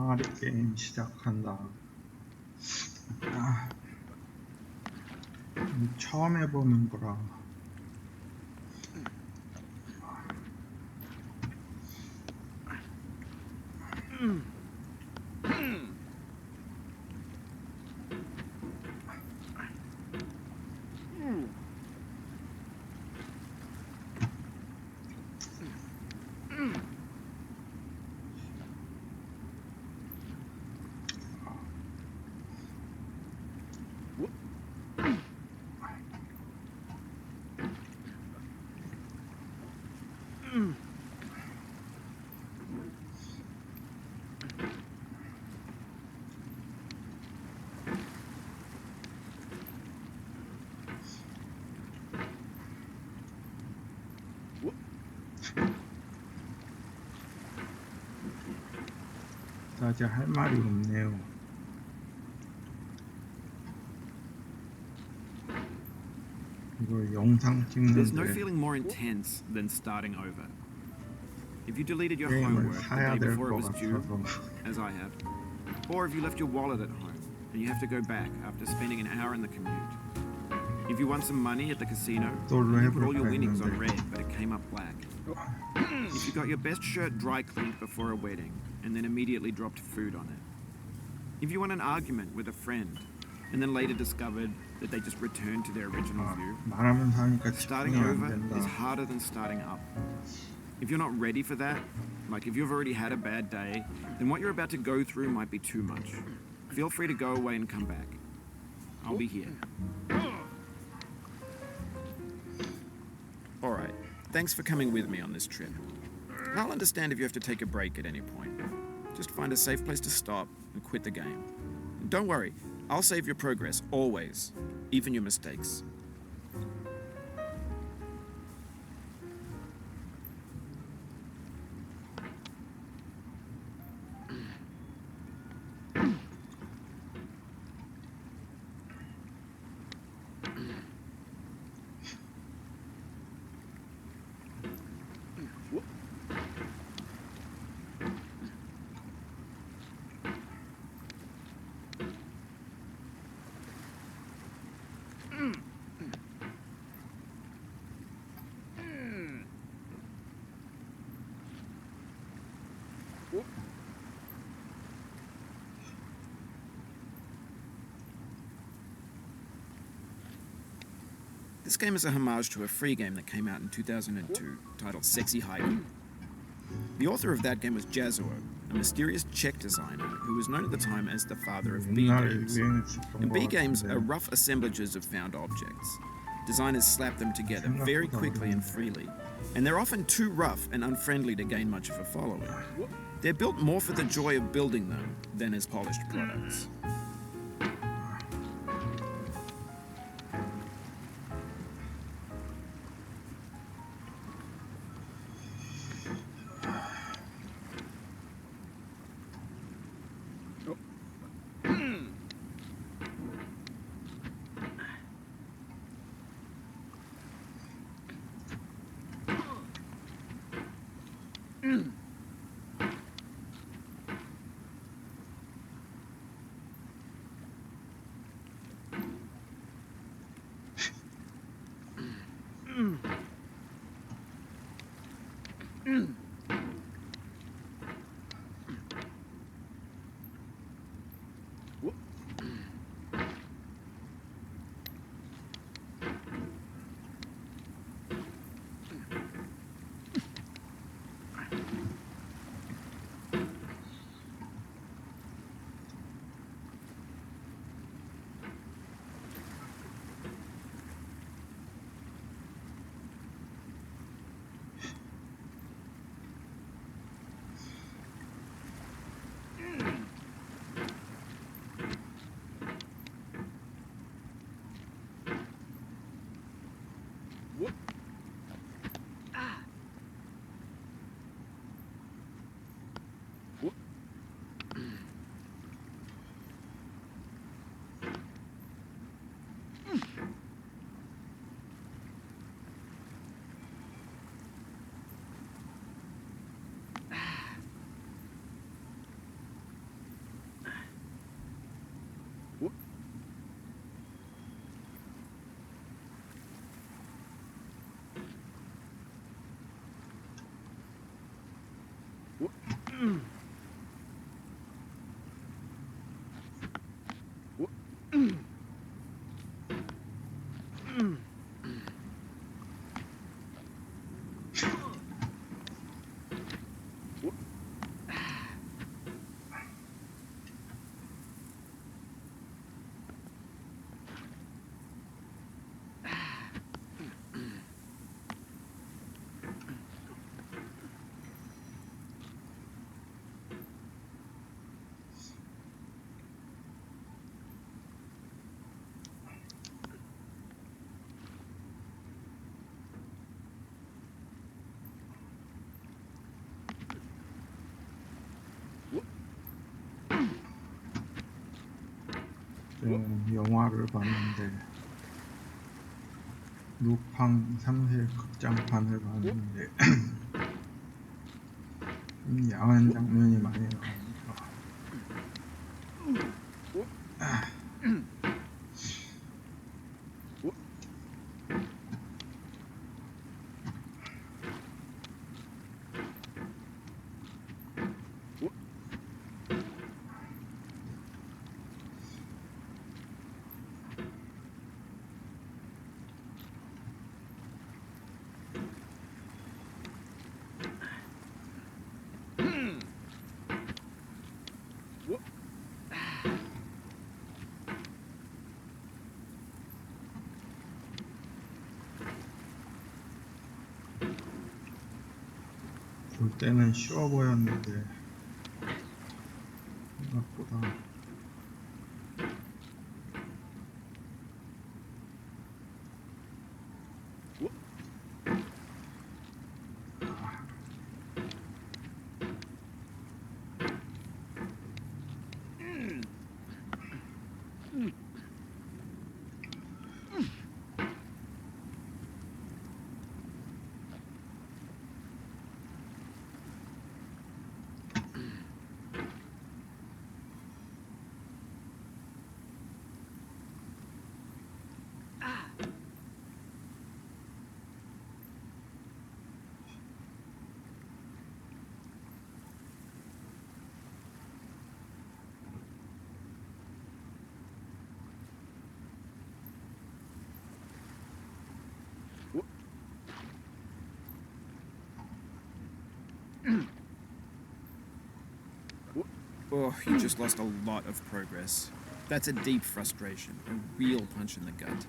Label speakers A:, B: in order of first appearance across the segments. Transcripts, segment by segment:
A: 항아리게임 시작한다. 처음 해보는 거라. 아직 할 말이 없네요. 이걸 영상
B: There's no
A: 찍는데
B: feeling more intense than starting over. If you deleted your
A: 게임을
B: homework the
A: 사야
B: day
A: 될
B: before it
A: 것
B: was due,
A: 같아서
B: as I have, or if you left your wallet at home and you have to go back after spending an hour in the commute. If you won some money at the casino,
A: 똘로
B: you put all your
A: 해볼까
B: winnings on
A: 했는데
B: red, but it came up black. If you got your best shirt dry cleaned before a wedding and then immediately dropped food on it. If you won an argument with a friend and then later discovered that they just returned to their original view.
A: 말하면서 하니까
B: Starting
A: 집중이 안
B: over
A: 된다.
B: is harder than starting up. If you're not ready for that, like if you've already had a bad day, then what you're about to go through might be too much. Feel free to go away and come back. I'll be here. Alright, thanks for coming with me on this trip. I'll understand if you have to take a break at any point. Just find a safe place to stop and quit the game. And don't worry, I'll save your progress, always, even your mistakes. This game is a homage to a free game that came out in 2002 titled Sexy Hiking. The author of that game was Jazuo, a mysterious Czech designer who was known at the time as the father of B
A: 옛날에
B: games.
A: 유행했었던
B: And
A: 것
B: B games are
A: 같은데
B: rough assemblages of found objects. Designers slap them together very quickly and freely, and they're often too rough and unfriendly to gain much of a following. They're built more for the joy of building them than as polished products.
A: 영화를 봤는데 루팡 3세 극장판을 봤는데 좀 야한 장면이 많이 나옵니다. 볼 때는 쉬워 보였는데 생각보다
B: Oh, you just lost a lot of progress. That's a deep frustration, a real punch in the gut.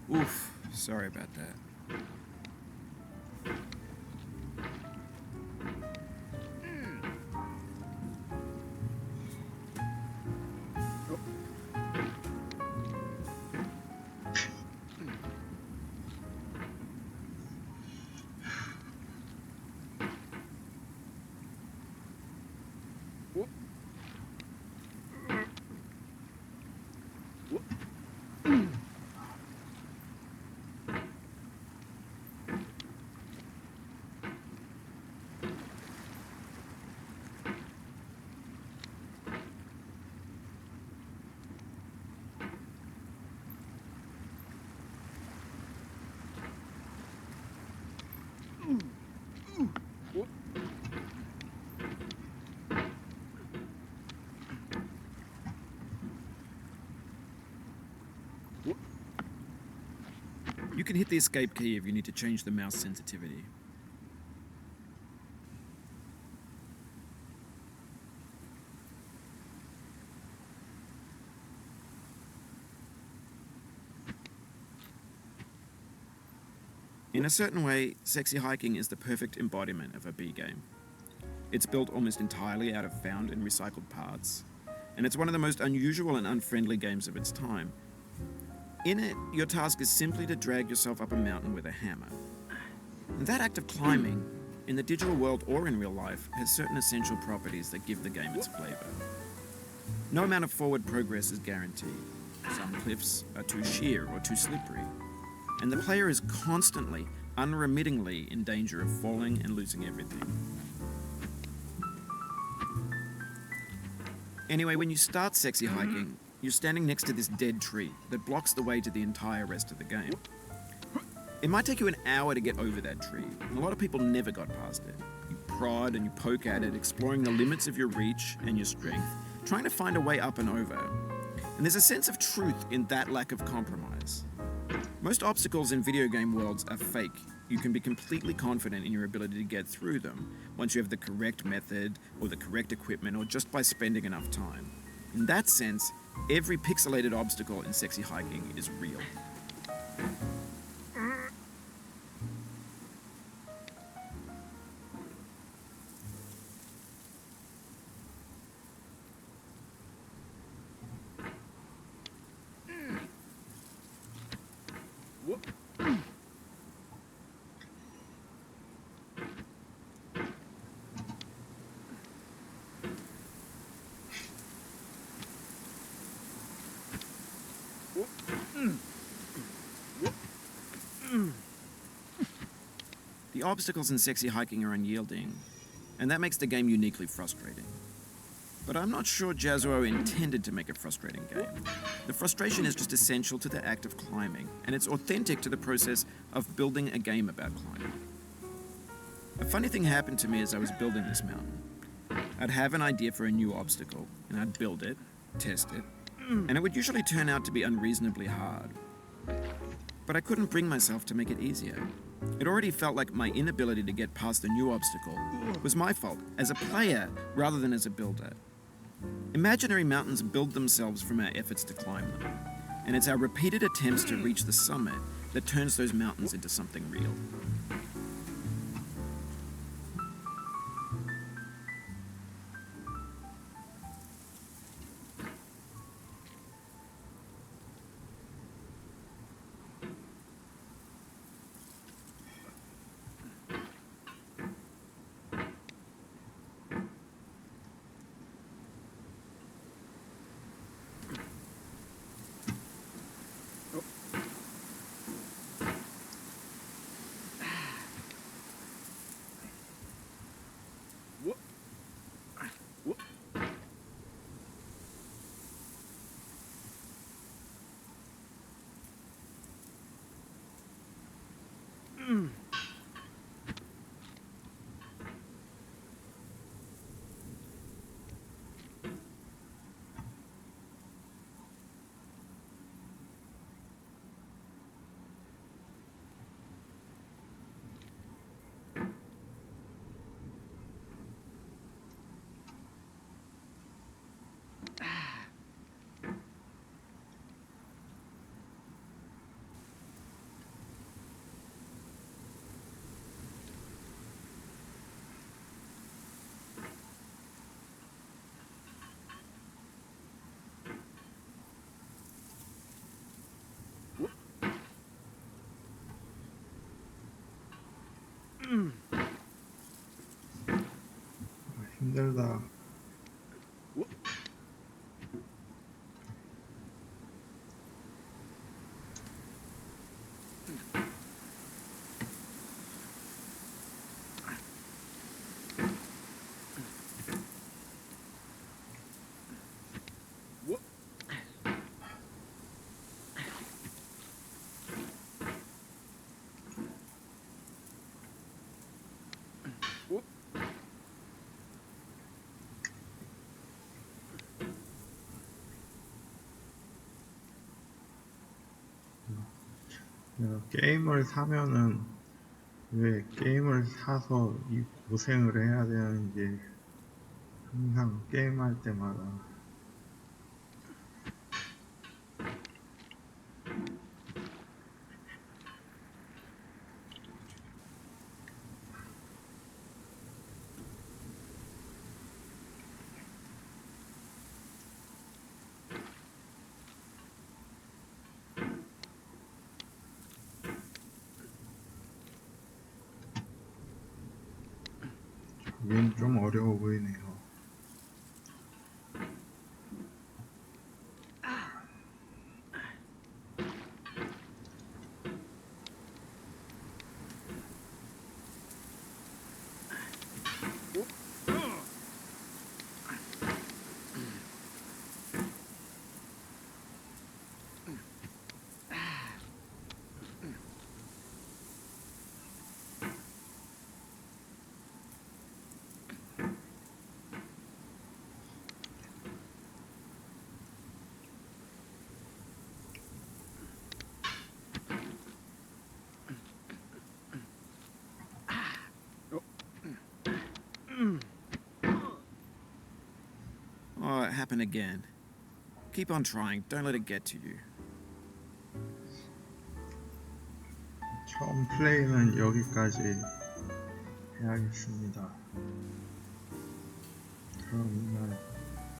B: Oof, sorry about that. You can hit the escape key if you need to change the mouse sensitivity. In a certain way, Sexy Hiking is the perfect embodiment of a B game. It's built almost entirely out of found and recycled parts, and it's one of the most unusual and unfriendly games of its time. In it, your task is simply to drag yourself up a mountain with a hammer. And that act of climbing, in the digital world or in real life, has certain essential properties that give the game its flavor. No amount of forward progress is guaranteed. Some cliffs are too sheer or too slippery, and the player is constantly, unremittingly in danger of falling and losing everything. Anyway, when you start Sexy Hiking, you're standing next to this dead tree that blocks the way to the entire rest of the game. It might take you an hour to get over that tree, and a lot of people never got past it. You prod and you poke at it, exploring the limits of your reach and your strength, trying to find a way up and over. And there's a sense of truth in that lack of compromise. Most obstacles in video game worlds are fake. You can be completely confident in your ability to get through them once you have the correct method or the correct equipment or just by spending enough time. In that sense, every pixelated obstacle in Sexy Hiking is real. The obstacles in Sexy Hiking are unyielding, and that makes the game uniquely frustrating. But I'm not sure Jazuo intended to make a frustrating game. The frustration is just essential to the act of climbing, and it's authentic to the process of building a game about climbing. A funny thing happened to me as I was building this mountain. I'd have an idea for a new obstacle, and I'd build it, test it, and it would usually turn out to be unreasonably hard. But I couldn't bring myself to make it easier. It already felt like my inability to get past the new obstacle was my fault as a player rather than as a builder. Imaginary mountains build themselves from our efforts to climb them, and it's our repeated attempts to reach the summit that turns those mountains into something real.
A: 힘들다. 내가 게임을 사면은 왜 게임을 사서 이 고생을 해야 되는지 항상 게임할 때마다 보기엔 좀 어려워 보이네요.
B: Oh, it happened again. Keep on trying. Don't let it get to you.
A: 처음 플레이는 여기까지 해야겠습니다. 그럼 이만